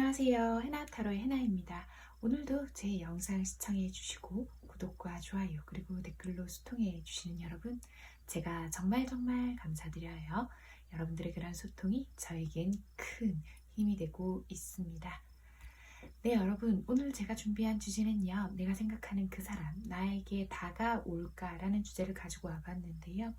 안녕하세요. 해나타로의 해나입니다. 오늘도 제 영상 시청해 주시고 구독과 좋아요 그리고 댓글로 소통해 주시는 여러분, 제가 정말 감사드려요. 여러분들의 그런 소통이 저에겐 큰 힘이 되고 있습니다. 네, 여러분, 오늘 제가 준비한 주제는요, 내가 생각하는 그 사람 나에게 다가올까라는 주제를 가지고 와봤는데요.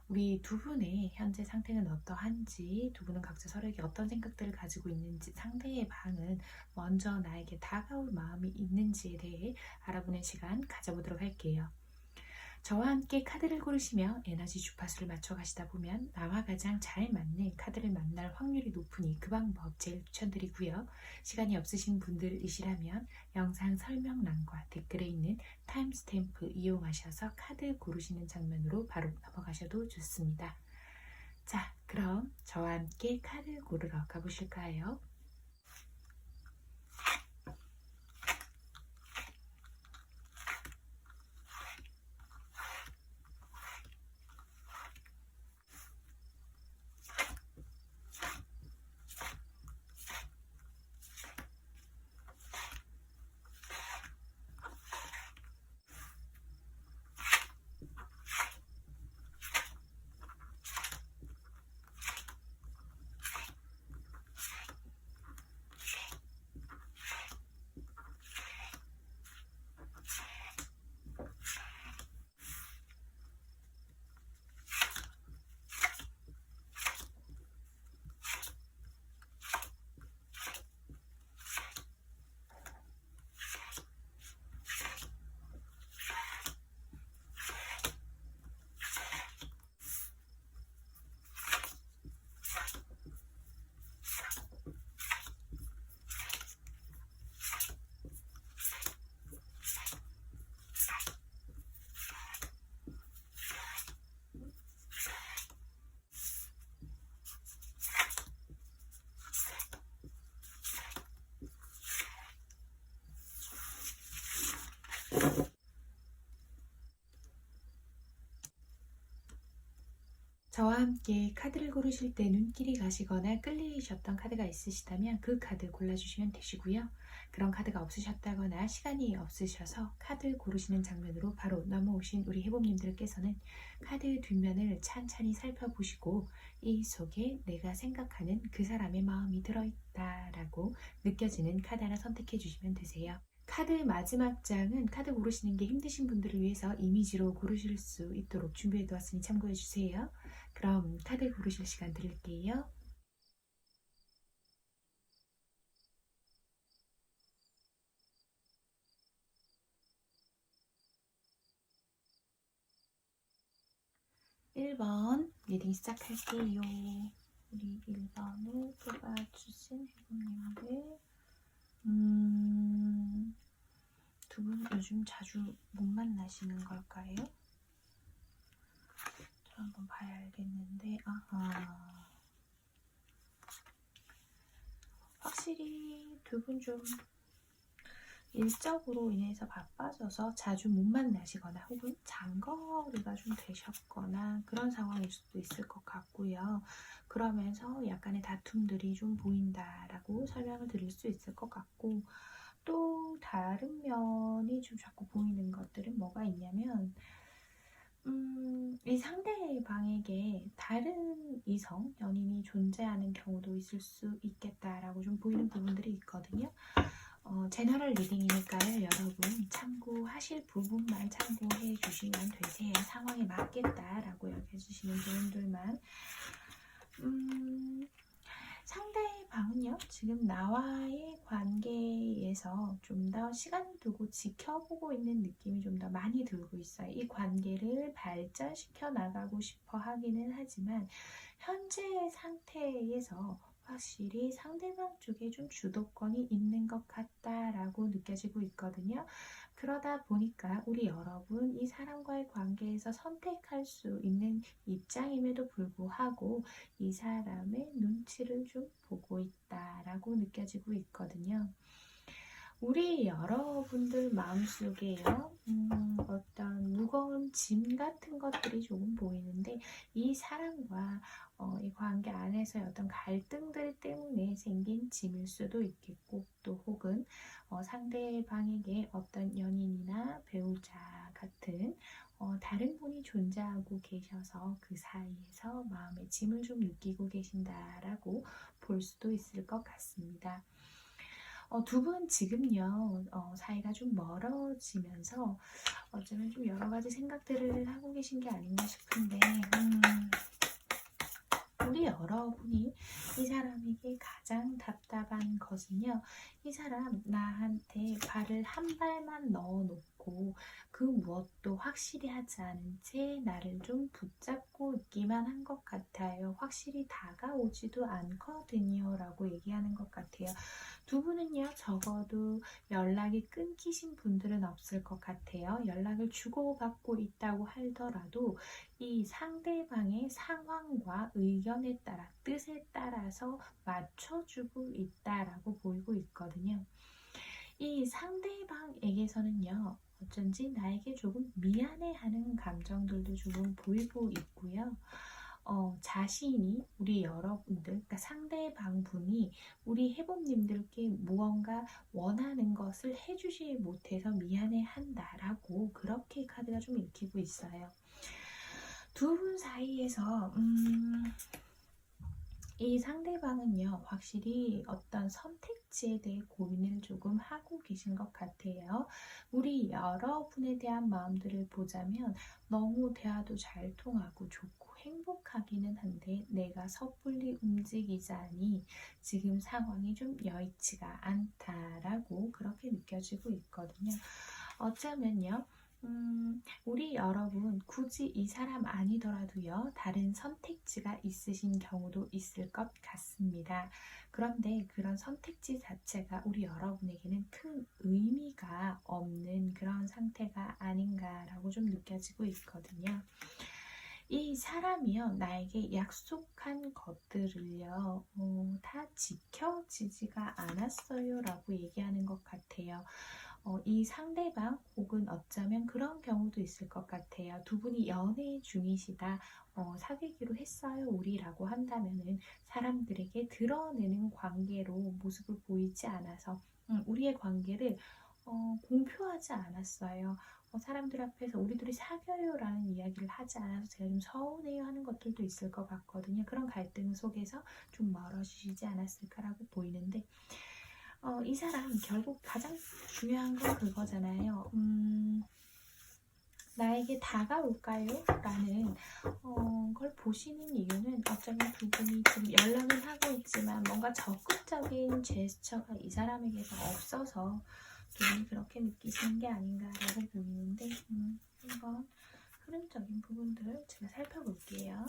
우리 두 분의 현재 상태는 어떠한지, 두 분은 각자 서로에게 어떤 생각들을 가지고 있는지, 상대의 방은 먼저 나에게 다가올 마음이 있는지에 대해 알아보는 시간 가져보도록 할게요. 저와 함께 카드를 고르시며 에너지 주파수를 맞춰 가시다 보면 나와 가장 잘 맞는 카드를 만날 확률이 높으니 그 방법 제일 추천드리고요. 시간이 없으신 분들이시라면 영상 설명란과 댓글에 있는 타임스탬프 이용하셔서 카드 고르시는 장면으로 바로 넘어가셔도 좋습니다. 자, 그럼 저와 함께 카드 고르러 가보실까요? 저와 함께 카드를 고르실 때 눈길이 가시거나 끌리셨던 카드가 있으시다면 그 카드 골라주시면 되시고요. 그런 카드가 없으셨다거나 시간이 없으셔서 카드 고르시는 장면으로 바로 넘어오신 우리 해봄님들께서는 카드 뒷면을 찬찬히 살펴보시고 이 속에 내가 생각하는 그 사람의 마음이 들어있다라고 느껴지는 카드 하나 선택해 주시면 되세요. 카드 마지막 장은 카드 고르시는 게 힘드신 분들을 위해서 이미지로 고르실 수 있도록 준비해 두었으니 참고해 주세요. 그럼 카드 고르실 시간 드릴게요. (1번) 리딩 시작할게요. 우리 1번을 뽑아주신 해보님들, 두 분 요즘 자주 못 만나시는 걸까요? 저 한번 봐야 알겠는데, 확실히 두 분 좀 일적으로 인해서 바빠져서 자주 못 만나시거나 혹은 장거리가 좀 되셨거나 그런 상황일 수도 있을 것 같고요. 그러면서 약간의 다툼들이 좀 보인다라고 설명을 드릴 수 있을 것 같고, 또 다른 면이 좀 자꾸 보이는 것들은 뭐가 있냐면, 이 상대방에게 다른 이성, 연인이 존재하는 경우도 있을 수 있겠다라고 좀 보이는 부분들이 있거든요. 제너럴 리딩이니까요. 여러분 참고하실 부분만 참고해 주시면 되세요. 상황에 맞겠다라고 여겨주시는 부분들만. 상대방은요, 지금 나와의 관계에서 좀 더 시간을 두고 지켜보고 있는 느낌이 좀 더 많이 들고 있어요. 이 관계를 발전시켜 나가고 싶어 하기는 하지만 현재 상태에서 확실히 상대방 쪽에 좀 주도권이 있는 것 같다라고 느껴지고 있거든요. 그러다 보니까 우리 여러분, 이 사람과의 관계에서 선택할 수 있는 입장임에도 불구하고 이 사람의 눈치를 좀 보고 있다라고 느껴지고 있거든요. 우리 여러분들 마음속에요, 어떤 무거운 짐 같은 것들이 조금 보이는데, 이 사람과 이 관계 안에서의 어떤 갈등들 때문에 생긴 짐일 수도 있겠고, 또 혹은 상대방에게 어떤 연인이나 배우자 같은 다른 분이 존재하고 계셔서 그 사이에서 마음의 짐을 좀 느끼고 계신다라고 볼 수도 있을 것 같습니다. 두 분 지금요, 사이가 좀 멀어지면서 어쩌면 좀 여러 가지 생각들을 하고 계신 게 아닌가 싶은데, 우리 여러분이 이 사람에게 가장 답답한 것은요, 이 사람 나한테 발을 한 발만 넣어놓고 그 무엇도 확실히 하지 않은 채 나를 좀 붙잡고 있기만 한 것 같아요. 확실히 다가오지도 않거든요 라고 얘기하는 것 같아요. 두 분은요, 적어도 연락이 끊기신 분들은 없을 것 같아요. 연락을 주고받고 있다고 하더라도 이 상대방의 상황과 의견에 따라, 뜻에 따라서 맞춰주고 있다라고 보이고 있거든요. 이 상대방에게서는요, 어쩐지 나에게 조금 미안해하는 감정들도 조금 보이고 있고요. 자신이, 우리 여러분들, 그러니까 상대방분이 우리 해봄님들께 무언가 원하는 것을 해주지 못해서 미안해한다라고 그렇게 카드가 좀 읽히고 있어요. 두 분 사이에서 이 상대방은요, 확실히 어떤 선택지에 대해 고민을 조금 하고 계신 것 같아요. 우리 여러분에 대한 마음들을 보자면 너무 대화도 잘 통하고 좋고 행복하기는 한데, 내가 섣불리 움직이자니 지금 상황이 좀 여의치가 않다라고 그렇게 느껴지고 있거든요. 어쩌면요, 우리 여러분 굳이 이 사람 아니더라도요, 다른 선택지가 있으신 경우도 있을 것 같습니다. 그런데 그런 선택지 자체가 우리 여러분에게는 큰 의미가 없는 그런 상태가 아닌가라고 좀 느껴지고 있거든요. 이 사람이요, 나에게 약속한 것들을요, 다 지켜지지가 않았어요 라고 얘기하는 것 같아요. 이 상대방 혹은 어쩌면 그런 경우도 있을 것 같아요. 두 분이 연애 중이시다, 사귀기로 했어요 우리라고 한다면은 사람들에게 드러내는 관계로 모습을 보이지 않아서 우리의 관계를 공표하지 않았어요. 사람들 앞에서 우리 둘이 사귀어요 라는 이야기를 하지 않아서 제가 좀 서운해요 하는 것들도 있을 것 같거든요. 그런 갈등 속에서 좀 멀어지시지 않았을까라고 보이는데, 이 사람 결국 가장 중요한 건 그거잖아요. 나에게 다가올까요? 라는 걸 보시는 이유는, 어쩌면 두 분이 지금 연락은 하고 있지만 뭔가 적극적인 제스처가 이 사람에게서 없어서 두 분이 그렇게 느끼시는 게 아닌가라고 보이는데, 한번 흐름적인 부분들 제가 살펴볼게요.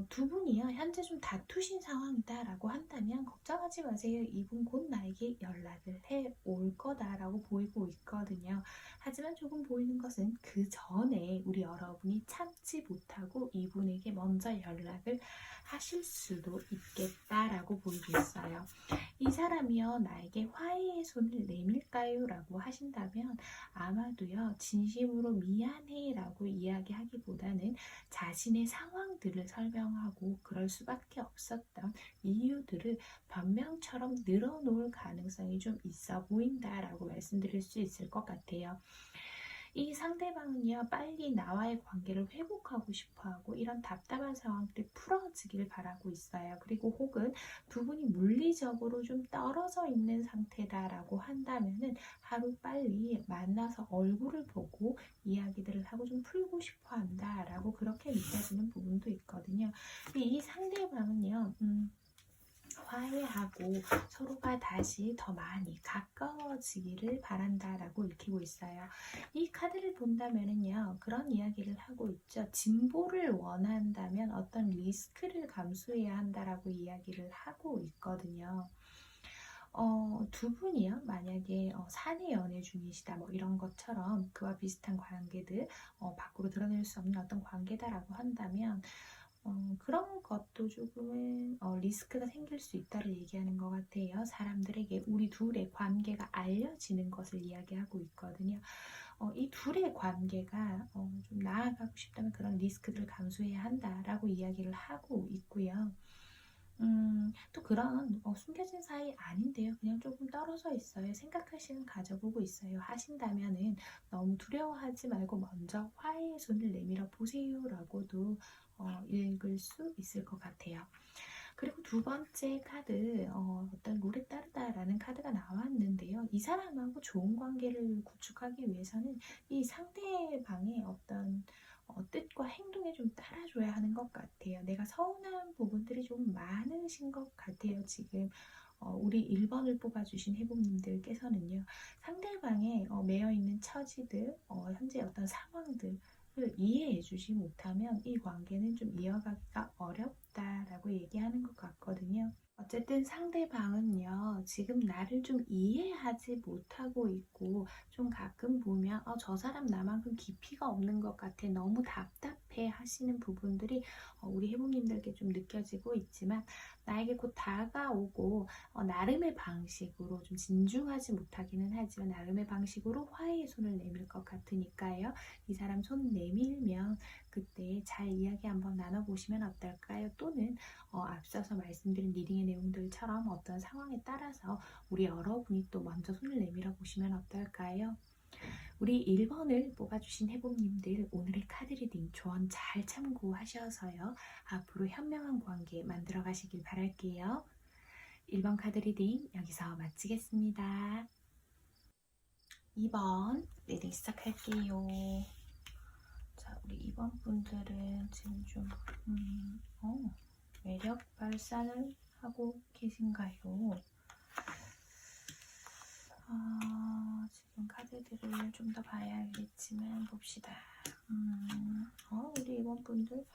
두 분이요, 현재 좀 다투신 상황이다라고 한다면 걱정하지 마세요. 이분 곧 나에게 연락을 해 올 거다라고 보이고 있거든요. 하지만 조금 보이는 것은 그 전에 우리 여러분이 참지 못하고 이분에게 먼저 연락을 하실 수도 있겠다라고 보이고 있어요. 이 사람이요, 나에게 화해의 손을 내밀까요? 라고 하신다면 아마도요, 진심으로 미안해 라고 이야기하기보다는 자신의 상황들을 설명하고 그럴 수밖에 없었던 이유들을 변명처럼 늘어놓을 가능성이 좀 있어 보인다라고 말씀드릴 수 있을 것 같아요. 이 상대방은요, 빨리 나와의 관계를 회복하고 싶어하고 이런 답답한 상황들이 풀어지길 바라고 있어요. 그리고 혹은 두 분이 물리적으로 좀 떨어져 있는 상태다라고 한다면은 하루 빨리 만나서 얼굴을 보고 이야기들을 하고 좀 풀고 싶어 한다라고 그렇게 느껴지는 부분도 있거든요. 이 상대방은요, 화해하고 서로가 다시 더 많이 가까워지기를 바란다라고 읽히고 있어요. 이 카드를 본다면은요, 그런 이야기를 하고 있죠. 진보를 원한다면 어떤 리스크를 감수해야 한다라고 이야기를 하고 있거든요. 두 분이요, 만약에 사내 연애 중이시다, 뭐 이런 것처럼 그와 비슷한 관계들, 밖으로 드러낼 수 없는 어떤 관계다라고 한다면, 그런 것도 조금은 리스크가 생길 수 있다를 얘기하는 것 같아요. 사람들에게 우리 둘의 관계가 알려지는 것을 이야기하고 있거든요. 이 둘의 관계가 좀 나아가고 싶다면 그런 리스크들을 감수해야 한다라고 이야기를 하고 있고요. 또 그런 숨겨진 사이 아닌데요. 그냥 조금 떨어져 있어요. 생각할 시간 가져보고 있어요. 하신다면은 너무 두려워하지 말고 먼저 화해의 손을 내밀어 보세요라고도 읽을 수 있을 것 같아요. 그리고 두 번째 카드, 어떤 룰에 따르다라는 카드가 나왔는데요. 이 사람하고 좋은 관계를 구축하기 위해서는 이 상대방의 어떤 뜻과 행동에 좀 따라줘야 하는 것 같아요. 내가 서운한 부분들이 좀 많으신 것 같아요. 지금 우리 1번을 뽑아주신 해복님들께서는요. 상대방의 매여있는 처지들, 현재 어떤 상황들, 을 이해해 주지 못하면 이 관계는 좀 이어가기가 어렵다라고 얘기하는 것 같거든요. 어쨌든 상대방은요, 지금 나를 좀 이해하지 못하고 있고, 좀 가끔 보면, 저 사람 나만큼 깊이가 없는 것 같아. 너무 답답해 하시는 부분들이 우리 해보님들께 좀 느껴지고 있지만, 나에게 곧 다가오고, 나름의 방식으로 좀 진중하지 못하기는 하지만, 나름의 방식으로 화해의 손을 내밀 것 같으니까요. 이 사람 손 내밀면 그때 잘 이야기 한번 나눠보시면 어떨까요? 또는 앞서서 말씀드린 리딩의 내용들처럼 어떤 상황에 따라서 우리 여러분이 또 먼저 손을 내밀어 보시면 어떨까요? 우리 1번을 뽑아주신 해봄님들 오늘의 카드 리딩 조언 잘 참고하셔서요. 앞으로 현명한 관계 만들어 가시길 바랄게요. 1번 카드 리딩 여기서 마치겠습니다. 2번 리딩 시작할게요. 자, 우리 2번 분들은 지금 좀 매력 발산을 하고 계신가요? 지금 카드들을 좀 더 봐야 알겠지만 봅시다. 우리 이번 분들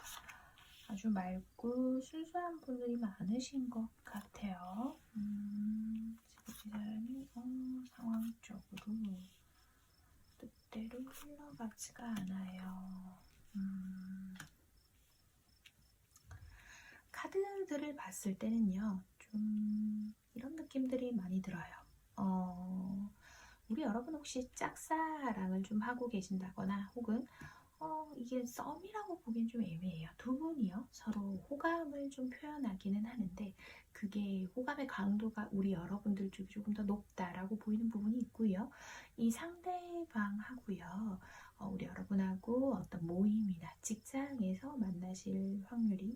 아주 맑고 순수한 분들이 많으신 것 같아요. 지금 이 사람이 상황적으로 뜻대로 흘러가지가 않아요. 카드들을 봤을 때는요, 좀 이런 느낌들이 많이 들어요. 우리 여러분 혹시 짝사랑을 좀 하고 계신다거나 혹은 이게 썸이라고 보기엔 좀 애매해요. 두 분이요 서로 호감을 좀 표현하기는 하는데 그게 호감의 강도가 우리 여러분들 쪽이 조금 더 높다라고 보이는 부분이 있고요. 이 상대방하고요. 우리 여러분하고 어떤 모임이나 직장에서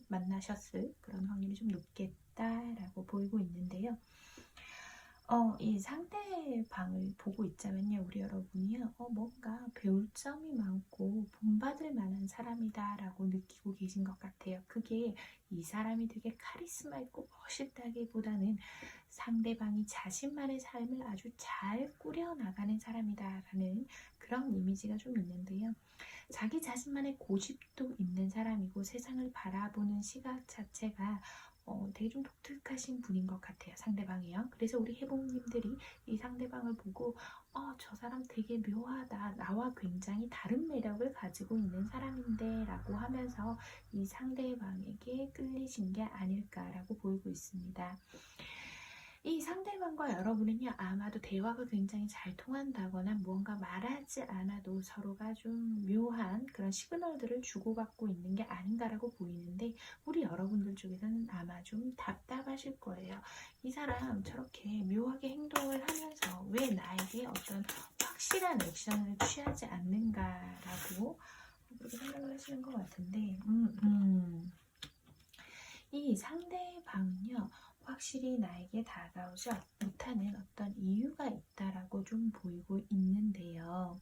만나셨을 그런 확률이 좀 높겠다라고 보이고 있는데요. 이 상대방을 보고 있자면요, 우리 여러분이요, 뭔가 배울 점이 많고 본받을 만한 사람이다라고 느끼고 계신 것 같아요. 그게 이 사람이 되게 카리스마 있고 멋있다기보다는 상대방이 자신만의 삶을 아주 잘 꾸려나가는 사람이다라는 그런 이미지가 좀 있는데요. 자기 자신만의 고집도 있는 사람이고 세상을 바라보는 시각 자체가 되게 좀 독특하신 분인 것 같아요. 상대방이요. 그래서 우리 해봉님들이 이 상대방을 보고 저 사람 되게 묘하다. 나와 굉장히 다른 매력을 가지고 있는 사람인데 라고 하면서 이 상대방에게 끌리신 게 아닐까라고 보이고 있습니다. 이 상대방과 여러분은요, 아마도 대화가 굉장히 잘 통한다거나 무언가 말하지 않아도 서로가 좀 묘한 그런 시그널들을 주고받고 있는 게 아닌가라고 보이는데 우리 여러분들 쪽에서는 아마 좀 답답하실 거예요. 이 사람 저렇게 묘하게 행동을 하면서 왜 나에게 어떤 확실한 액션을 취하지 않는가라고 그렇게 생각을 하시는 것 같은데 이 상대방은요, 확실히 나에게 다가오지 못하는 어떤 이유가 있다라고 좀 보이고 있는데요.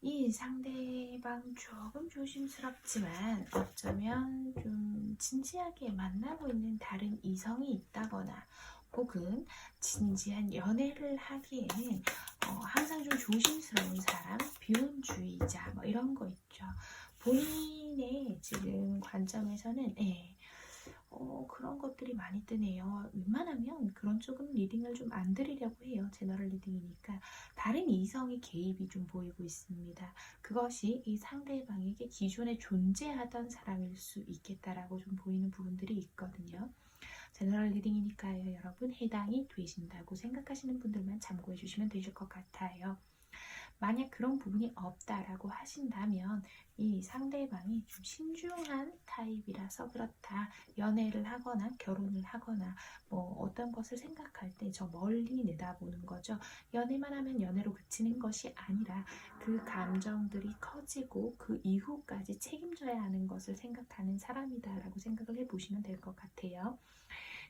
이 상대방 조금 조심스럽지만 어쩌면 좀 진지하게 만나고 있는 다른 이성이 있다거나 혹은 진지한 연애를 하기에는 항상 좀 조심스러운 사람, 비혼주의자 뭐 이런 거 있죠. 본인의 지금 관점에서는 그런 것들이 많이 뜨네요. 웬만하면 그런 쪽은 다른 이성의 개입이 좀 보이고 있습니다. 그것이 이 상대방에게 기존에 존재하던 사람일 수 있겠다라고 좀 보이는 부분들이 있거든요. 제너럴 리딩이니까요. 여러분 해당이 되신다고 생각하시는 분들만 참고해 주시면 되실 것 같아요. 만약 그런 부분이 없다라고 하신다면 이 상대방이 좀 신중한 타입이라서 그렇다. 연애를 하거나 결혼을 하거나 뭐 어떤 것을 생각할 때 저 멀리 내다보는 거죠. 연애만 하면 연애로 그치는 것이 아니라 그 감정들이 커지고 그 이후까지 책임져야 하는 것을 생각하는 사람이다라고 생각을 해보시면 될 것 같아요.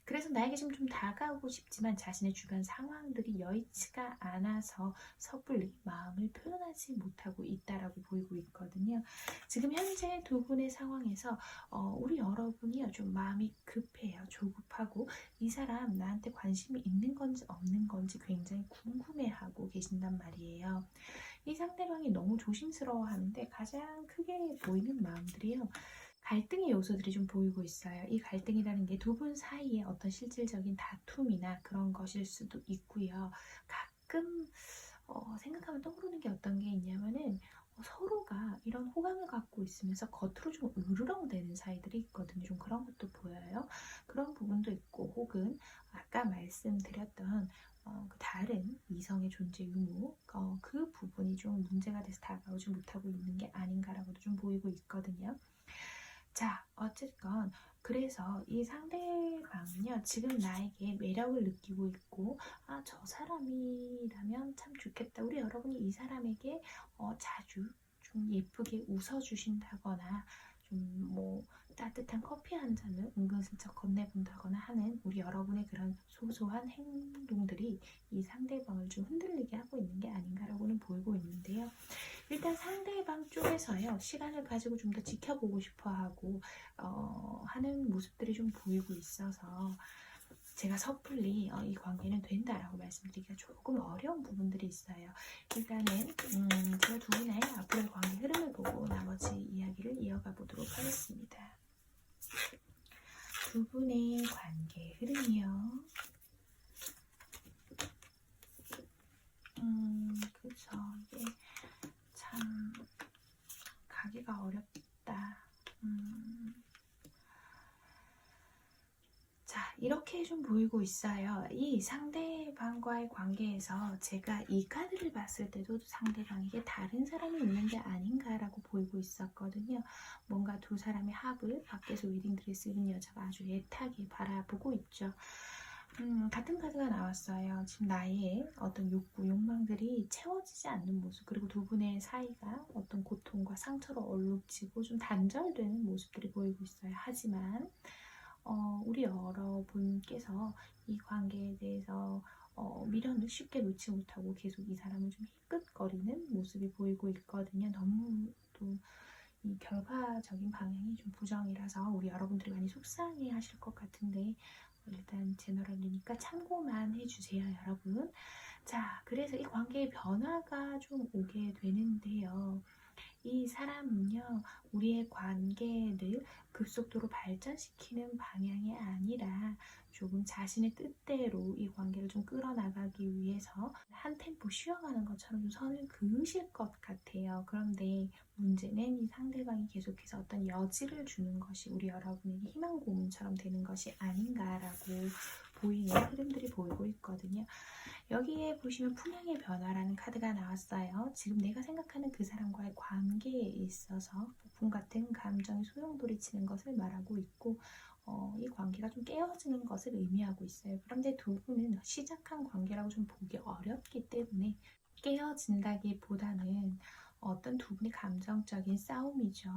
그래서 나에게 좀 다가오고 싶지만 자신의 주변 상황들이 여의치가 않아서 섣불리 마음을 표현하지 못하고 있다라고 보이고 있거든요. 지금 현재 두 분의 상황에서 우리 여러분이요 좀 마음이 급해요. 조급하고 이 사람 나한테 관심이 있는 건지 없는 건지 굉장히 궁금해하고 계신단 말이에요. 이 상대방이 너무 조심스러워하는데 가장 크게 보이는 마음들이요. 갈등의 요소들이 좀 보이고 있어요. 이 갈등이라는 게 두 분 사이에 어떤 실질적인 다툼이나 그런 것일 수도 있고요. 가끔 생각하면 떠오르는 게 어떤 게 있냐면은 서로가 이런 호감을 갖고 있으면서 겉으로 좀 으르렁대는 사이들이 있거든요. 좀 그런 것도 보여요. 그런 부분도 있고 혹은 아까 말씀드렸던 그 다른 이성의 존재 유무 그 부분이 좀 문제가 돼서 다가오지 못하고 있는 게 아닌가라고도 좀 보이고 있거든요. 자, 어쨌건 그래서 이 상대방은요 지금 나에게 매력을 느끼고 있고 저 사람이라면 참 좋겠다. 우리 여러분이 이 사람에게 자주 좀 예쁘게 웃어주신다거나 좀 뭐 따뜻한 커피 한 잔을 은근슬쩍 건네본다거나 하는 우리 여러분의 그런 소소한 행동들이 이 상대방을 좀 흔들리게 하고 있는 게 아닌가라고는 보이고 있는데요. 일단 상대방 쪽에서요 시간을 가지고 좀 더 지켜보고 싶어하고 하는 모습들이 좀 보이고 있어서 제가 섣불리 이 관계는 된다라고 말씀드리기가 조금 어려운 부분들이 있어요. 일단은 제가 두 분의 앞으로의 관계 흐름을 보고 나머지 이야기를 이어가 보도록 하겠습니다. 두 분의 관계 흐름이요. 그쵸. 이게 참 가기가 어렵다. 자, 이렇게 좀 보이고 있어요. 이 상대방과의 관계에서 제가 이 카드를 봤을 때도 상대방에게 다른 사람이 있는 게 아닌가라고 보이고 있었거든요. 뭔가 두 사람의 합을 밖에서 웨딩드레스 입은 여자가 아주 애타게 바라보고 있죠. 같은 카드가 나왔어요. 지금 나의 어떤 욕구, 욕망들이 채워지지 않는 모습, 그리고 두 분의 사이가 어떤 고통과 상처로 얼룩지고 좀 단절되는 모습들이 보이고 있어요. 하지만 우리 여러분께서 이 관계에 대해서 미련을 쉽게 놓지 못하고 계속 이 사람을 좀 희끗거리는 모습이 보이고 있거든요. 너무 또 이 결과적인 방향이 좀 부정이라서 우리 여러분들이 많이 속상해 하실 것 같은데 일단 제너럴이니까 참고만 해주세요, 여러분. 자, 그래서 이 관계의 변화가 좀 오게 되는데요. 이 사람은요, 우리의 관계를 급속도로 발전시키는 방향이 아니라 조금 자신의 뜻대로 이 관계를 좀 끌어나가기 위해서 한 템포 쉬어가는 것처럼 좀 선을 그으실 것 같아요. 그런데 문제는 이 상대방이 계속해서 어떤 여지를 주는 것이 우리 여러분에게 희망 고문처럼 되는 것이 아닌가라고 보이는 흐름들이 보이고 있거든요. 여기에 보시면 풍향의 변화라는 카드가 나왔어요. 지금 내가 생각하는 그 사람과의 관계에 있어서 폭풍 같은 감정이 소용돌이치는 것을 말하고 있고 이 관계가 좀 깨어지는 것을 의미하고 있어요. 그런데 두 분은 시작한 관계라고 좀 보기 어렵기 때문에 깨어진다기보다는 어떤 두 분의 감정적인 싸움이죠.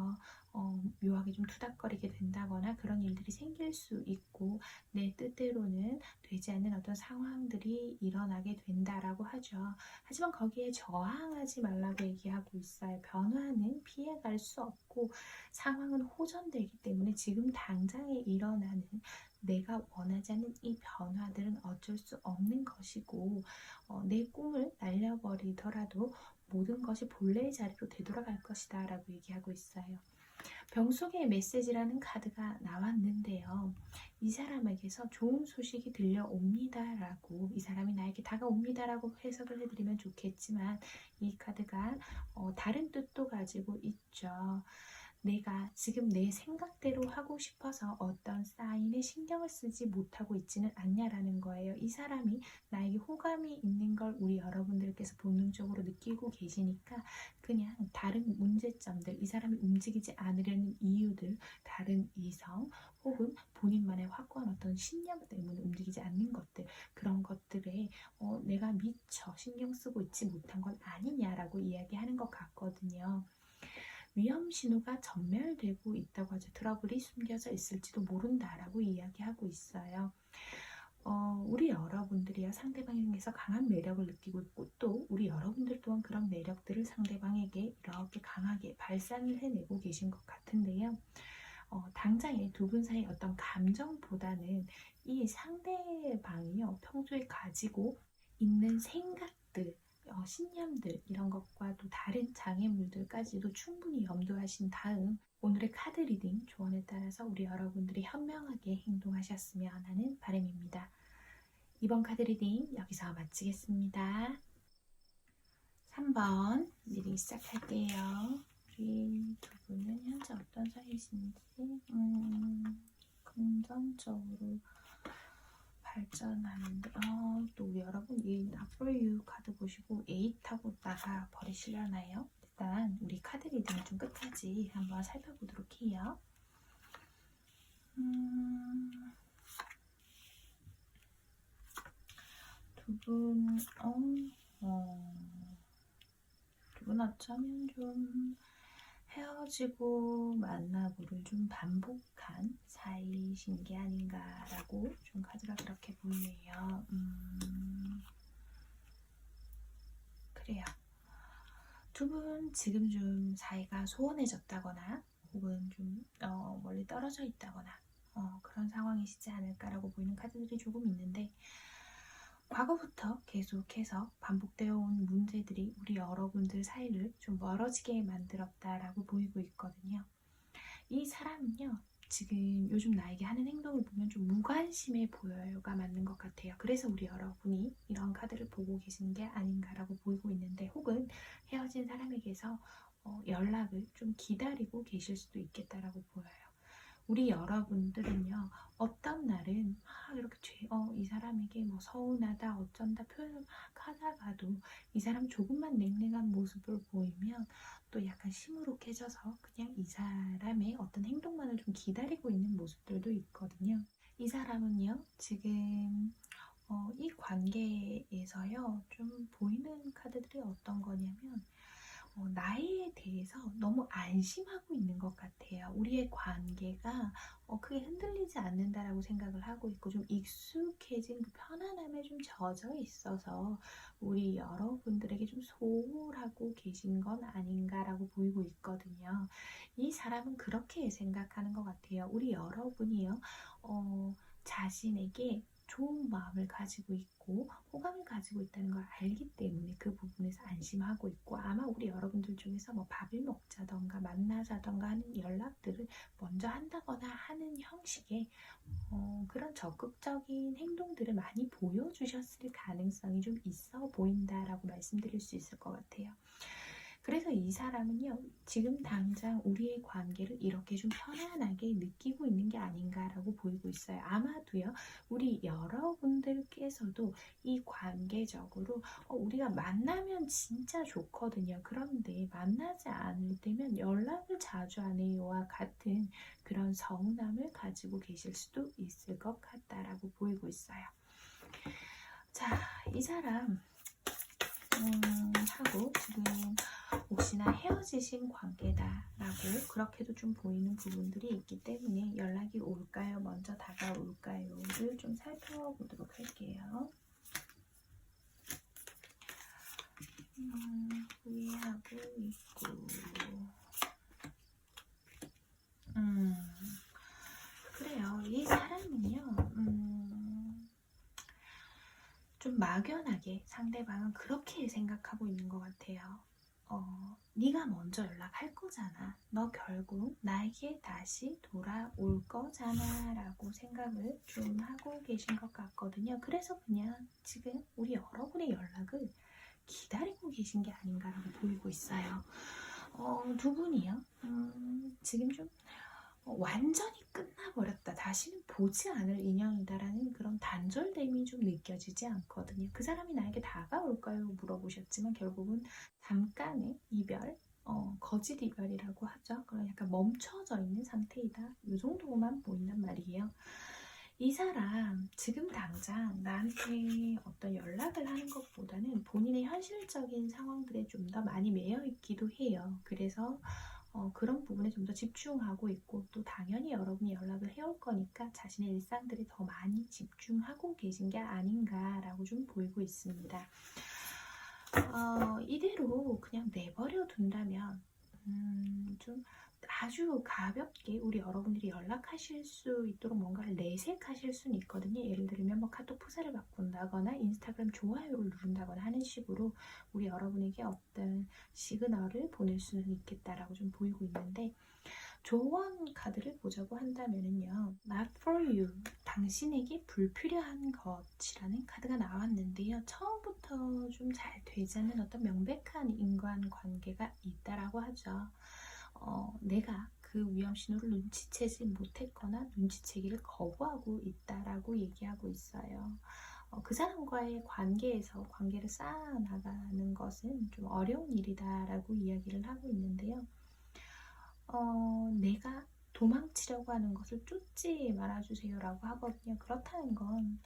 묘하게 좀 투닥거리게 된다거나 그런 일들이 생길 수 있고 내 뜻대로는 되지 않는 어떤 상황들이 일어나게 된다라고 하죠. 하지만 거기에 저항하지 말라고 얘기하고 있어요. 변화는 피해갈 수 없고 상황은 호전되기 때문에 지금 당장에 일어나는 내가 원하지 않는 이 변화들은 어쩔 수 없는 것이고 내 꿈을 날려버리더라도 모든 것이 본래의 자리로 되돌아갈 것이다 라고 얘기하고 있어요. 병속의 메시지라는 카드가 나왔는데요. 이 사람에게서 좋은 소식이 들려옵니다 라고, 이 사람이 나에게 다가옵니다 라고 해석을 해드리면 좋겠지만, 이 카드가 다른 뜻도 가지고 있죠. 내가 지금 내 생각대로 하고 싶어서 어떤 사인에 신경을 쓰지 못하고 있지는 않냐라는 거예요. 이 사람이 나에게 호감이 있는 걸 우리 여러분들께서 본능적으로 느끼고 계시니까 그냥 다른 문제점들, 이 사람이 움직이지 않으려는 이유들, 다른 이성 혹은 본인만의 확고한 어떤 신념 때문에 움직이지 않는 것들, 그런 것들에 내가 미처 신경 쓰고 있지 못한 건 아니냐라고 이야기하는 것 같거든요. 위험 신호가 전멸되고 있다고 하죠. 트러블이 숨겨져 있을지도 모른다라고 이야기하고 있어요. 우리 여러분들이야 상대방에게서 강한 매력을 느끼고 있고, 또 우리 여러분들 또한 그런 매력들을 상대방에게 이렇게 강하게 발산을 해내고 계신 것 같은데요. 당장에 두 분 사이 어떤 감정보다는 이 상대방이요, 평소에 가지고 있는 생각들, 신념들, 이런 것과도 다른 장애물들까지도 충분히 염두하신 다음 오늘의 카드 리딩 조언에 따라서 우리 여러분들이 현명하게 행동하셨으면 하는 바람입니다. 이번 카드 리딩 여기서 마치겠습니다. 3번 리딩 시작할게요. 우리 두 분은 현재 어떤 사이신지, 금전적으로 발전하는데, 또 우리 여러분 이 Not For You 카드 보시고 8하고 나가 버리시려나요? 일단 우리 카드 리딩을 좀 끝까지 한번 살펴보도록 해요. 두 분 어쩌면 좀 헤어지고 만나고를 좀 반복한 사이신 게 아닌가라고 좀 카드가 그렇게 보이네요. 그래요. 두 분 지금 좀 사이가 소원해졌다거나 혹은 좀 멀리 떨어져 있다거나 그런 상황이시지 않을까라고 보이는 카드들이 조금 있는데, 과거부터 계속해서 반복되어 온 문제들이 우리 여러분들 사이를 좀 멀어지게 만들었다라고 보이고 있거든요. 이 사람은요, 지금 요즘 나에게 하는 행동을 보면 좀 무관심해 보여요가 맞는 것 같아요. 그래서 우리 여러분이 이런 카드를 보고 계시는 게 아닌가라고 보이고 있는데, 혹은 헤어진 사람에게서 연락을 좀 기다리고 계실 수도 있겠다라고 보여요. 우리 여러분들은요, 어떤 날은 이렇게 이 사람에게 뭐 서운하다 어쩐다 표현을 막 하다가도 이 사람 조금만 냉랭한 모습을 보이면 또 약간 시무룩해져서 그냥 이 사람의 어떤 행동만을 좀 기다리고 있는 모습들도 있거든요. 이 사람은요, 지금 이 관계에서요, 좀 보이는 카드들이 어떤 거냐면, 나에 대해서 너무 안심하고 있는 것 같아요. 우리의 관계가 크게 흔들리지 않는다라고 생각을 하고 있고, 좀 익숙해진 그 편안함에 좀 젖어 있어서 우리 여러분들에게 좀 소홀하고 계신 건 아닌가라고 보이고 있거든요. 이 사람은 그렇게 생각하는 것 같아요. 우리 여러분이요, 자신에게 좋은 마음을 가지고 있고 호감을 가지고 있다는 걸 알기 때문에 그 부분에서 안심하고 있고, 아마 우리 여러분들 중에서 뭐 밥을 먹자던가 만나자던가 하는 연락들을 먼저 한다거나 하는 형식의 그런 적극적인 행동들을 많이 보여주셨을 가능성이 좀 있어 보인다라고 말씀드릴 수 있을 것 같아요. 그래서 이 사람은요, 지금 당장 우리의 관계를 이렇게 좀 편안하게 느끼고 있는 게 아닌가라고 보이고 있어요. 아마도요, 우리 여러분들께서도 이 관계적으로 우리가 만나면 진짜 좋거든요. 그런데 만나지 않을 때면 연락을 자주 안 해요와 같은 그런 서운함을 가지고 계실 수도 있을 것 같다라고 보이고 있어요. 자, 이 사람 하고 지금 혹시나 헤어지신 관계다라고 그렇게도 좀 보이는 부분들이 있기 때문에 연락이 올까요? 먼저 다가올까요?를 좀 살펴보도록 할게요. 후회하고 있고, 그래요. 이 사람은요, 막연하게 상대방은 그렇게 생각하고 있는 것 같아요. 네가 먼저 연락할 거잖아. 너 결국 나에게 다시 돌아올 거잖아 라고 생각을 좀 하고 계신 것 같거든요. 그래서 그냥 지금 우리 여러분의 연락을 기다리고 계신 게 아닌가라고 보이고 있어요. 두 분이요. 지금 좀 완전히 끝나버렸다. 다시는 보지 않을 인연이다라는 그런 단절됨이 좀 느껴지지 않거든요. 그 사람이 나에게 다가올까요? 물어보셨지만 결국은 잠깐의 이별, 거짓 이별이라고 하죠. 그런 약간 멈춰져 있는 상태이다. 이 정도만 보인단 말이에요. 이 사람 지금 당장 나한테 어떤 연락을 하는 것보다는 본인의 현실적인 상황들에 좀 더 많이 매여 있기도 해요. 그래서 그런 부분에 좀 더 집중하고 있고 또 당연히 여러분이 연락을 해올 거니까 자신의 일상들에 더 많이 집중하고 계신 게 아닌가라고 좀 보이고 있습니다. 이대로 그냥 내버려 둔다면 좀 아주 가볍게 우리 여러분들이 연락하실 수 있도록 뭔가를 내색하실 수는 있거든요. 예를 들면 뭐 카톡 프사를 바꾼다거나 인스타그램 좋아요를 누른다거나 하는 식으로 우리 여러분에게 어떤 시그널을 보낼 수는 있겠다라고 좀 보이고 있는데, 조언 카드를 보자고 한다면요, Not for you, 당신에게 불필요한 것이라는 카드가 나왔는데요. 처음부터 좀 잘 되지 않는 어떤 명백한 인간관계가 있다라고 하죠. 내가 그 위험 신호를 눈치채지 못했거나 눈치채기를 거부하고 있다라고 얘기하고 있어요. 그 사람과의 관계에서 관계를 쌓아나가는 것은 좀 어려운 일이다라고 이야기를 하고 있는데요. 내가 도망치려고 하는 것을 쫓지 말아주세요라고 하거든요. 그렇다는 건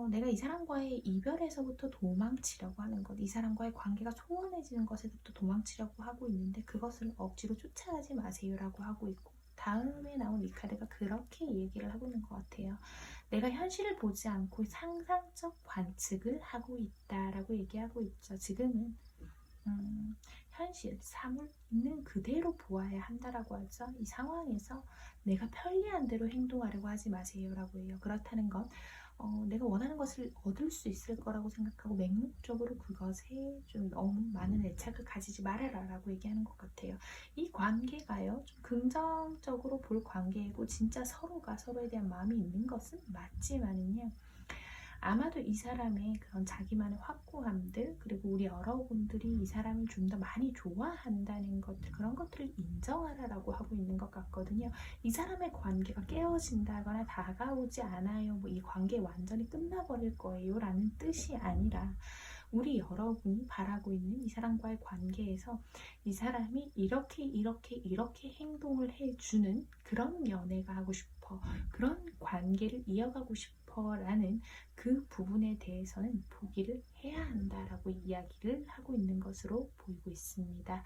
내가 이 사람과의 이별에서부터 도망치려고 하는 것, 이 사람과의 관계가 소원해지는 것에서부터 도망치려고 하고 있는데 그것을 억지로 쫓아가지 마세요라고 하고 있고, 다음에 나온 이 카드가 그렇게 얘기를 하고 있는 것 같아요. 내가 현실을 보지 않고 상상적 관측을 하고 있다라고 얘기하고 있죠. 지금은 현실, 사물 있는 그대로 보아야 한다라고 하죠. 이 상황에서 내가 편리한 대로 행동하려고 하지 마세요라고 해요. 그렇다는 건 내가 원하는 것을 얻을 수 있을 거라고 생각하고 맹목적으로 그것에 좀 너무 많은 애착을 가지지 말아라라고 얘기하는 것 같아요. 이 관계가요, 좀 긍정적으로 볼 관계이고 진짜 서로가 서로에 대한 마음이 있는 것은 맞지만은요, 아마도 이 사람의 그런 자기만의 확고함들, 그리고 우리 여러분들이 이 사람을 좀 더 많이 좋아한다는 것들, 그런 것들을 인정하라라고 하고 있는 것 같거든요. 이 사람의 관계가 깨어진다거나 다가오지 않아요, 뭐 이 관계 완전히 끝나버릴 거예요 라는 뜻이 아니라, 우리 여러분이 바라고 있는 이 사람과의 관계에서 이 사람이 이렇게 행동을 해주는 그런 연애가 하고 싶어, 그런 관계를 이어가고 싶어 라는 그 부분에 대해서는 포기를 해야 한다라고 이야기를 하고 있는 것으로 보이고 있습니다.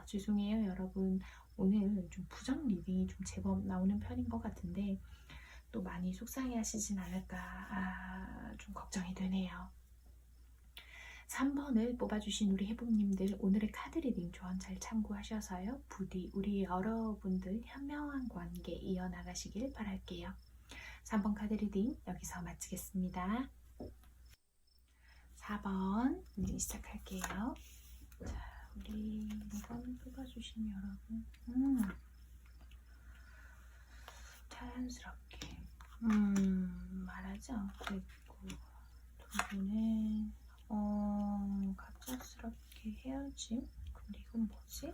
죄송해요 여러분, 오늘 좀 부정 리딩이 좀 제법 나오는 편인 것 같은데 또 많이 속상해 하시진 않을까 좀 걱정이 되네요. 3번을 뽑아주신 우리 해봄님들, 오늘의 카드 리딩 조언 잘 참고하셔서요, 부디 우리 여러분들 현명한 관계 이어나가시길 바랄게요. 3번 카드 리딩 여기서 마치겠습니다. 4번 시작할게요. 자, 우리 5번 뽑아주신 여러분, 자연스럽게 말하지 않고 있고, 두 분은 갑작스럽게 헤어짐? 근데 이건 뭐지?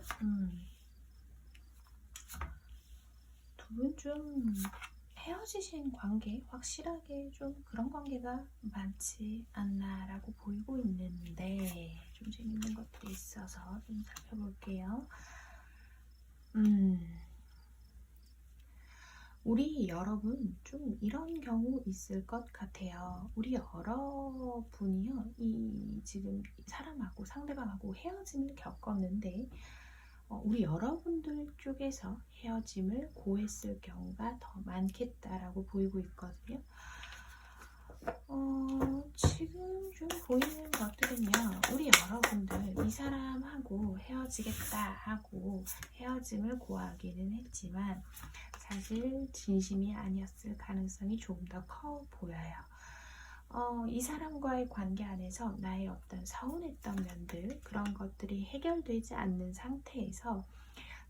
두 분 좀 헤어지신 관계, 확실하게 좀 그런 관계가 많지 않나라고 보이고 있는데, 좀 재밌는 것들이 있어서 좀 살펴볼게요. 우리 여러분 좀 이런 경우 있을 것 같아요. 우리 여러분이요, 이 지금 사람하고 상대방하고 헤어짐을 겪었는데 우리 여러분들 쪽에서 헤어짐을 고했을 경우가 더 많겠다라고 보이고 있거든요. 지금 좀 보이는 것들은요, 우리 여러분들 이 사람하고 헤어지겠다 하고 헤어짐을 고하기는 했지만 사실 진심이 아니었을 가능성이 조금 더 커 보여요. 이 사람과의 관계 안에서 나의 어떤 서운했던 면들, 그런 것들이 해결되지 않는 상태에서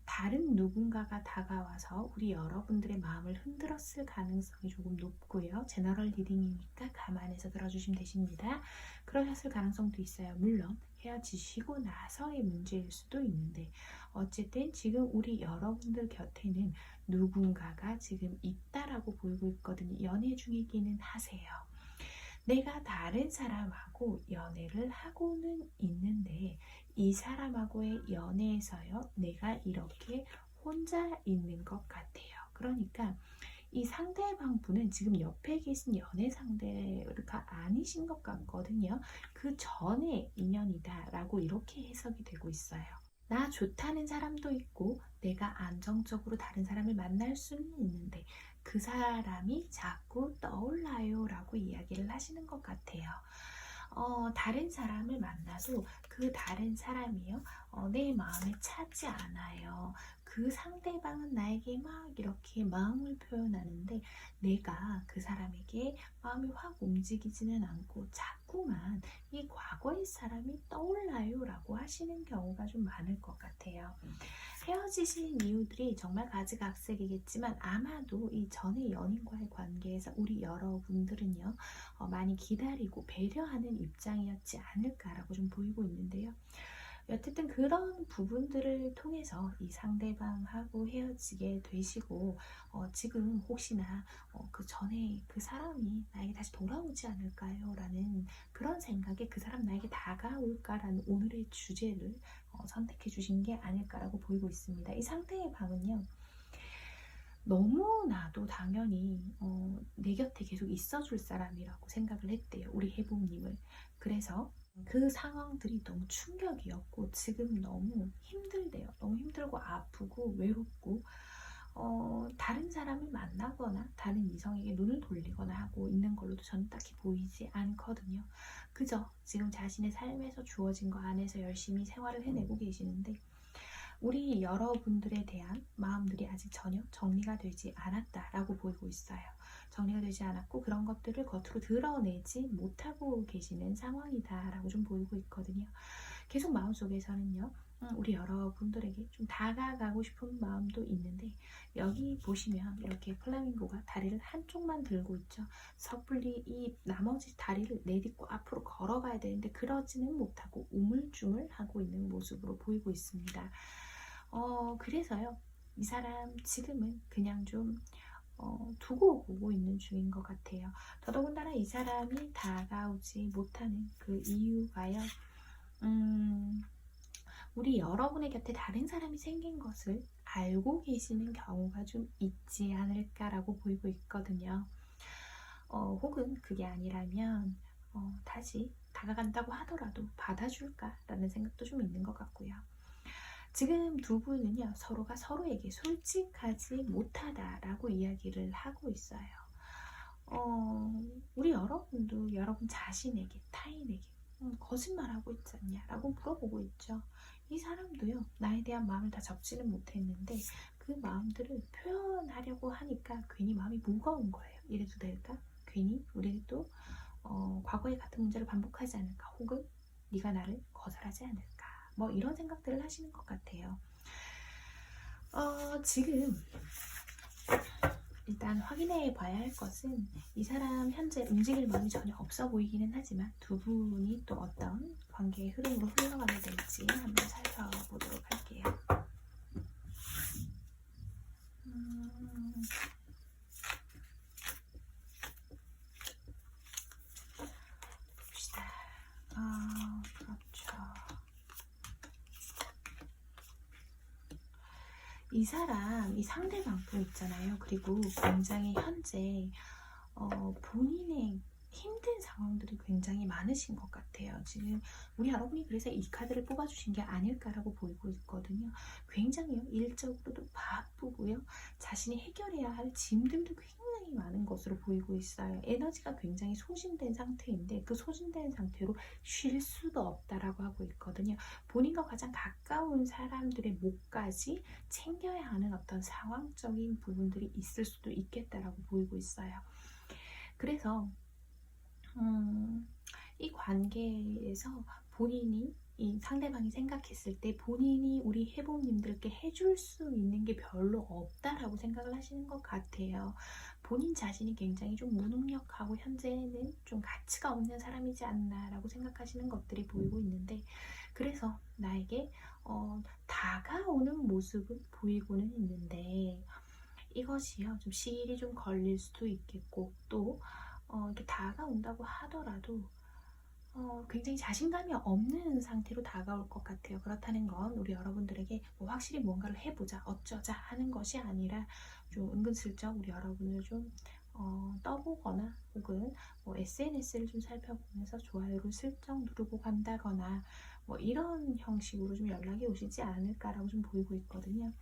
다른 누군가가 다가와서 우리 여러분들의 마음을 흔들었을 가능성이 조금 높고요. 제너럴 리딩이니까 감안해서 들어주시면 되십니다. 그러셨을 가능성도 있어요. 물론 헤어지시고 나서의 문제일 수도 있는데, 어쨌든 지금 우리 여러분들 곁에는 누군가가 지금 있다라고 보이고 있거든요. 연애 중이기는 하세요. 내가 다른 사람하고 연애를 하고는 있는데 이 사람하고의 연애에서요, 내가 이렇게 혼자 있는 것 같아요. 그러니까 이 상대방 분은 지금 옆에 계신 연애 상대가 아니신 것 같거든요. 그 전에 인연이다라고 이렇게 해석이 되고 있어요. 나 좋다는 사람도 있고 내가 안정적으로 다른 사람을 만날 수는 있는데 그 사람이 자꾸 떠올라요 라고 이야기를 하시는 것 같아요. 다른 사람을 만나도 그 다른 사람이요, 내 마음에 차지 않아요. 그 상대방은 나에게 막 이렇게 마음을 표현하는데 내가 그 사람에게 마음이 확 움직이지는 않고 자꾸만 이 과거의 사람이 떠올라요 라고 하시는 경우가 좀 많을 것 같아요. 헤어지신 이유들이 정말 가지각색이겠지만 아마도 이 전의 연인과의 관계에서 우리 여러분들은요, 많이 기다리고 배려하는 입장이었지 않을까라고 좀 보이고 있는데요. 어쨌든 그런 부분들을 통해서 이 상대방하고 헤어지게 되시고, 지금 혹시나 그 전에 그 사람이 나에게 다시 돌아오지 않을까요? 라는 그런 생각에 그 사람 나에게 다가올까라는 오늘의 주제를 선택해 주신 게 아닐까라고 보이고 있습니다. 이 상대방은요, 너무나도 당연히 내 곁에 계속 있어줄 사람이라고 생각을 했대요. 우리 해봄님을. 그래서 그 상황들이 너무 충격이었고 지금 너무 힘들대요. 너무 힘들고 아프고 외롭고 다른 사람을 만나거나 다른 이성에게 눈을 돌리거나 하고 있는 걸로도 저는 딱히 보이지 않거든요. 그저 지금 자신의 삶에서 주어진 거 안에서 열심히 생활을 해내고 계시는데 우리 여러분들에 대한 마음들이 아직 전혀 정리가 되지 않았다라고 보이고 있어요. 정리가 되지 않았고 그런 것들을 겉으로 드러내지 못하고 계시는 상황이다라고 좀 보이고 있거든요. 계속 마음속에서는요, 우리 여러분들에게 좀 다가가고 싶은 마음도 있는데 여기 보시면 이렇게 플라밍고가 다리를 한쪽만 들고 있죠. 섣불리 이 나머지 다리를 내딛고 앞으로 걸어가야 되는데 그러지는 못하고 우물쭈물하고 있는 모습으로 보이고 있습니다. 그래서요, 이 사람 지금은 그냥 좀 두고 보고 있는 중인 것 같아요. 더더군다나 이 사람이 다가오지 못하는 그 이유가요, 우리 여러분의 곁에 다른 사람이 생긴 것을 알고 계시는 경우가 좀 있지 않을까라고 보이고 있거든요. 혹은 그게 아니라면 다시 다가간다고 하더라도 받아줄까라는 생각도 좀 있는 것 같고요. 지금 두 분은요, 서로가 서로에게 솔직하지 못하다라고 이야기를 하고 있어요. 우리 여러분도 여러분 자신에게, 타인에게 거짓말하고 있지 않냐 라고 물어보고 있죠. 이 사람도요, 나에 대한 마음을 다 접지는 못했는데 그 마음들을 표현하려고 하니까 괜히 마음이 무거운 거예요. 이래도 될까? 괜히 우리도 과거의 같은 문제를 반복하지 않을까? 혹은 네가 나를 거절하지 않을까? 뭐 이런 생각들을 하시는 것 같아요. 지금 일단 확인해 봐야 할 것은 이 사람 현재 움직일 마음이 전혀 없어 보이기는 하지만 두 분이 또 어떤 관계의 흐름으로 흘러가게 될지 한번 살펴보도록 할게요. 봅시다. 그렇죠. 이 사람, 이 상대방 분 있잖아요. 그리고 굉장히 현재 본인의 힘든 상황들이 굉장히 많으신 것 같아요. 지금 우리 여러분이 그래서 이 카드를 뽑아주신 게 아닐까라고 보이고 있거든요. 굉장히요, 일적으로도 바쁘고요. 자신이 해결해야 할 짐들도 굉장히 많은 것으로 보이고 있어요. 에너지가 굉장히 소진된 상태인데 그 소진된 상태로 쉴 수도 없다라고 하고 있거든요. 본인과 가장 가까운 사람들의 몫까지 챙겨야 하는 어떤 상황적인 부분들이 있을 수도 있겠다라고 보이고 있어요. 그래서 음, 이 관계에서 본인이 이 상대방이 생각했을 때 본인이 우리 해복님들께 해줄 수 있는 게 별로 없다라고 생각을 하시는 것 같아요. 본인 자신이 굉장히 좀 무능력하고 현재는 좀 가치가 없는 사람이지 않나라고 생각하시는 것들이 보이고 있는데, 그래서 나에게 다가오는 모습은 보이고는 있는데, 이것이요, 좀 시일이 좀 걸릴 수도 있겠고, 또 이렇게 다가온다고 하더라도 굉장히 자신감이 없는 상태로 다가올 것 같아요. 그렇다는 건 우리 여러분들에게 뭐 확실히 뭔가를 해보자, 어쩌자 하는 것이 아니라 좀 은근슬쩍 우리 여러분을 좀 떠보거나, 혹은 뭐 SNS를 좀 살펴보면서 좋아요를 슬쩍 누르고 간다거나, 뭐 이런 형식으로 좀 연락이 오시지 않을까라고 좀 보이고 있거든요.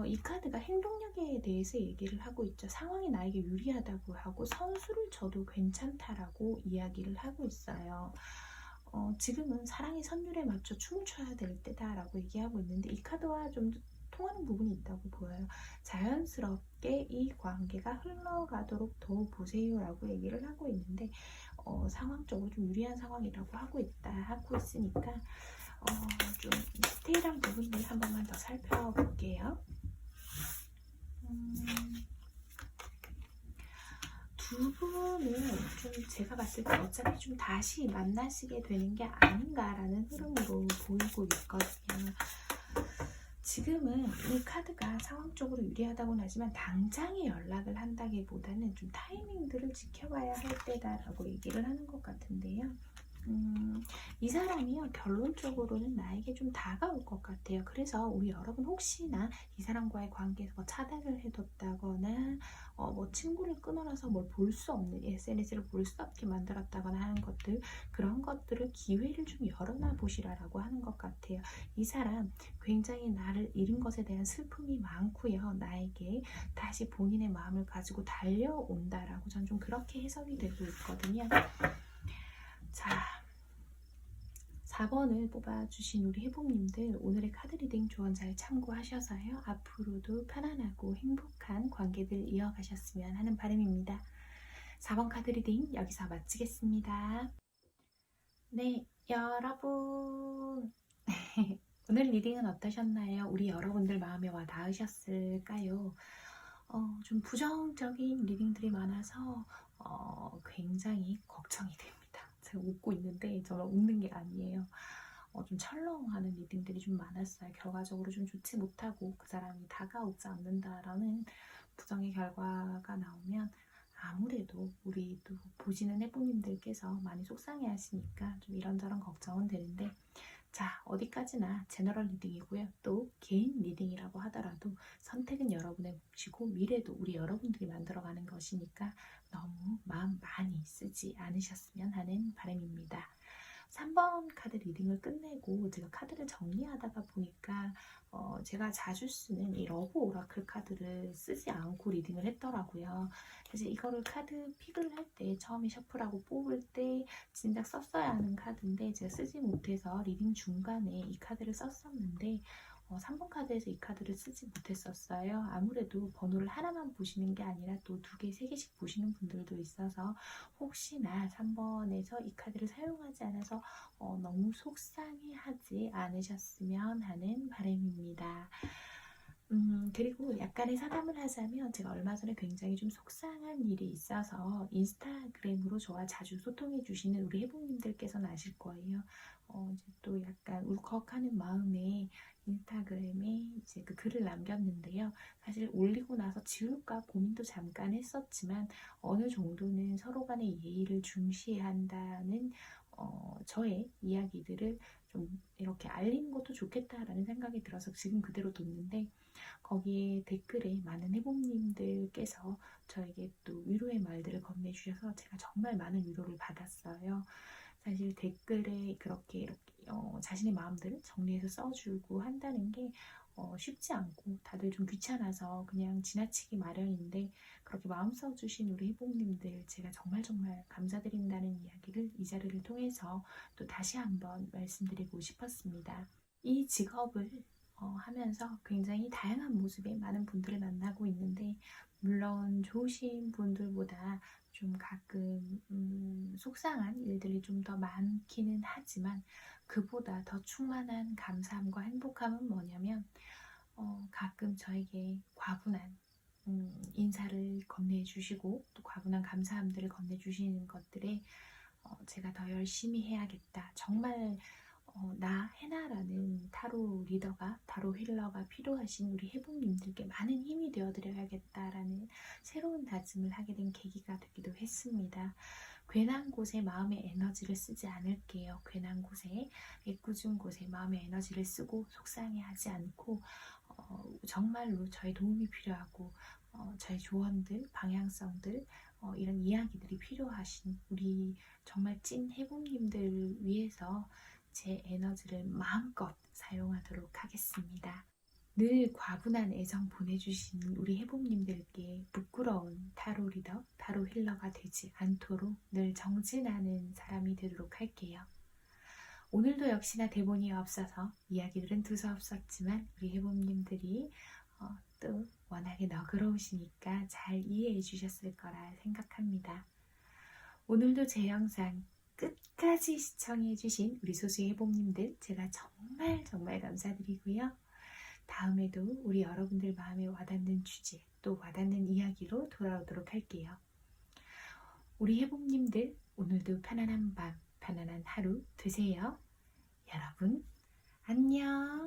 이 카드가 행동력에 대해서 얘기를 하고 있죠. 상황이 나에게 유리하다고 하고 선수를 쳐도 괜찮다라고 이야기를 하고 있어요. 지금은 사랑의 선율에 맞춰 춤을 춰야 될 때다라고 얘기하고 있는데, 이 카드와 좀 통하는 부분이 있다고 보여요. 자연스럽게 이 관계가 흘러가도록 도와보세요라고 얘기를 하고 있는데, 상황적으로 좀 유리한 상황이라고 하고 있으니까 좀 디테일한 부분들 한 번만 더 살펴볼게요. 두 분은 좀 제가 봤을 때 어차피 좀 다시 만나시게 되는 게 아닌가라는 흐름으로 보이고 있거든요. 지금은 이 카드가 상황적으로 유리하다고는 하지만 당장에 연락을 한다기보다는 좀 타이밍들을 지켜봐야 할 때다라고 얘기를 하는 것 같은데요. 이 사람이요, 결론적으로는 나에게 좀 다가올 것 같아요. 그래서 우리 여러분 혹시나 이 사람과의 관계에서 뭐 차단을 해뒀다거나, 뭐 친구를 끊어놔서 뭘 볼 수 없는, SNS를 볼 수 없게 만들었다거나 하는 것들, 그런 것들을 기회를 좀 열어놔 보시라라고 하는 것 같아요. 이 사람 굉장히 나를 잃은 것에 대한 슬픔이 많고요. 나에게 다시 본인의 마음을 가지고 달려온다라고 전 좀 그렇게 해석이 되고 있거든요. 자, 4번을 뽑아주신 우리 해복님들, 오늘의 카드 리딩 조언 잘 참고하셔서요, 앞으로도 편안하고 행복한 관계들 이어가셨으면 하는 바람입니다. 4번 카드 리딩 여기서 마치겠습니다. 네, 여러분. 오늘 리딩은 어떠셨나요? 우리 여러분들 마음에 와 닿으셨을까요? 좀 부정적인 리딩들이 많아서 굉장히 걱정이 됩니다. 제가 웃고 있는데 정말 웃는 게 아니에요. 좀 철렁하는 리딩들이 좀 많았어요. 결과적으로 좀 좋지 못하고 그 사람이 다가오지 않는다라는 부정의 결과가 나오면 아무래도 우리 또 보시는 해부님들께서 많이 속상해 하시니까 좀 이런저런 걱정은 되는데, 자, 어디까지나 제너럴 리딩이고요. 또 개인 리딩이라고 하더라도 선택은 여러분의 몫이고 미래도 우리 여러분들이 만들어가는 것이니까 너무 마음 많이 쓰지 않으셨으면 하는 바람입니다. 3번 카드 리딩을 끝내고 제가 카드를 정리하다가 보니까 제가 자주 쓰는 이 러브 오라클 카드를 쓰지 않고 리딩을 했더라고요. 그래서 이거를 카드 픽을 할 때 처음에 셔플하고 뽑을 때 진작 썼어야 하는 카드인데 제가 쓰지 못해서 리딩 중간에 이 카드를 썼었는데 3번 카드에서 이 카드를 쓰지 못했었어요. 아무래도 번호를 하나만 보시는 게 아니라 또 2개, 3개씩 보시는 분들도 있어서 혹시나 3번에서 이 카드를 사용하지 않아서 너무 속상해하지 않으셨으면 하는 바람입니다. 그리고 약간의 사담을 하자면 제가 얼마 전에 굉장히 좀 속상한 일이 있어서 인스타그램으로 저와 자주 소통해 주시는 우리 해부님들께서는 아실 거예요. 이제 또 약간 울컥하는 마음에 인스타그램에 이제 그 글을 남겼는데요. 사실 올리고 나서 지울까 고민도 잠깐 했었지만 어느 정도는 서로 간의 예의를 중시한다는 저의 이야기들을 좀 이렇게 알리는 것도 좋겠다라는 생각이 들어서 지금 그대로 뒀는데, 거기에 댓글에 많은 해복님들께서 저에게 또 위로의 말들을 건네주셔서 제가 정말 많은 위로를 받았어요. 사실 댓글에 그렇게 이렇게 자신의 마음들을 정리해서 써주고 한다는 게 쉽지 않고 다들 좀 귀찮아서 그냥 지나치기 마련인데, 그렇게 마음 써주신 우리 해복님들 제가 정말 정말 감사드린다는 이야기를 이 자리를 통해서 또 다시 한번 말씀드리고 싶었습니다. 이 직업을 하면서 굉장히 다양한 모습의 많은 분들을 만나고 있는데, 물론 좋으신 분들보다 좀 가끔 속상한 일들이 좀 더 많기는 하지만 그보다 더 충만한 감사함과 행복함은 뭐냐면 가끔 저에게 과분한 인사를 건네주시고 또 과분한 감사함들을 건네주시는 것들에 제가 더 열심히 해야겠다. 정말 나 해나라는 타로 리더가, 타로 힐러가 필요하신 우리 해복님들께 많은 힘이 되어드려야겠다라는 새로운 다짐을 하게 된 계기가 되기도 했습니다. 괜한 곳에 마음의 에너지를 쓰지 않을게요. 괜한 곳에, 애꿎은 곳에 마음의 에너지를 쓰고 속상해하지 않고 정말로 저의 도움이 필요하고 저의 조언들, 방향성들, 이런 이야기들이 필요하신 우리 정말 찐 해복님들을 위해서 제 에너지를 마음껏 사용하도록 하겠습니다. 늘 과분한 애정 보내주시는 우리 해복님들께 부끄러운 타로 리더, 타로 힐러가 되지 않도록 늘 정진하는 사람이 되도록 할게요. 오늘도 역시나 대본이 없어서 이야기들은 두서없었지만 우리 해복님들이 또 워낙에 너그러우시니까 잘 이해해 주셨을 거라 생각합니다. 오늘도 제 영상 끝까지 시청해주신 우리 소수의 해복님들 제가 정말 정말 감사드리고요. 다음에도 우리 여러분들 마음에 와닿는 주제 또 와닿는 이야기로 돌아오도록 할게요. 우리 해복님들 오늘도 편안한 밤, 편안한 하루 되세요. 여러분 안녕.